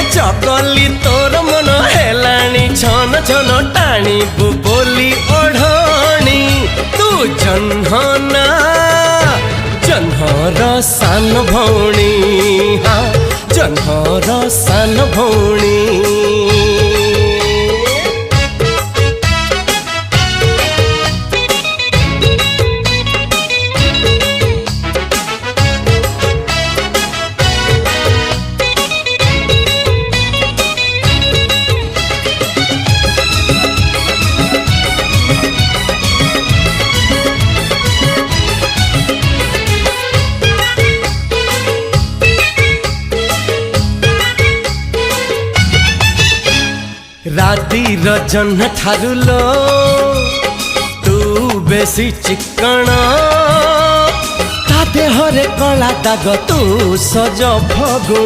चकली तोर मन हेलाणी छन छन टाणीबु बोली ओढ़णी तू जह्ना जह्नर सान भौणी हाँ जह्नर सान भौणी राती रजन ठारुलो तू बेसी चिकण ता देहरे कला दाग तू सज फगुण।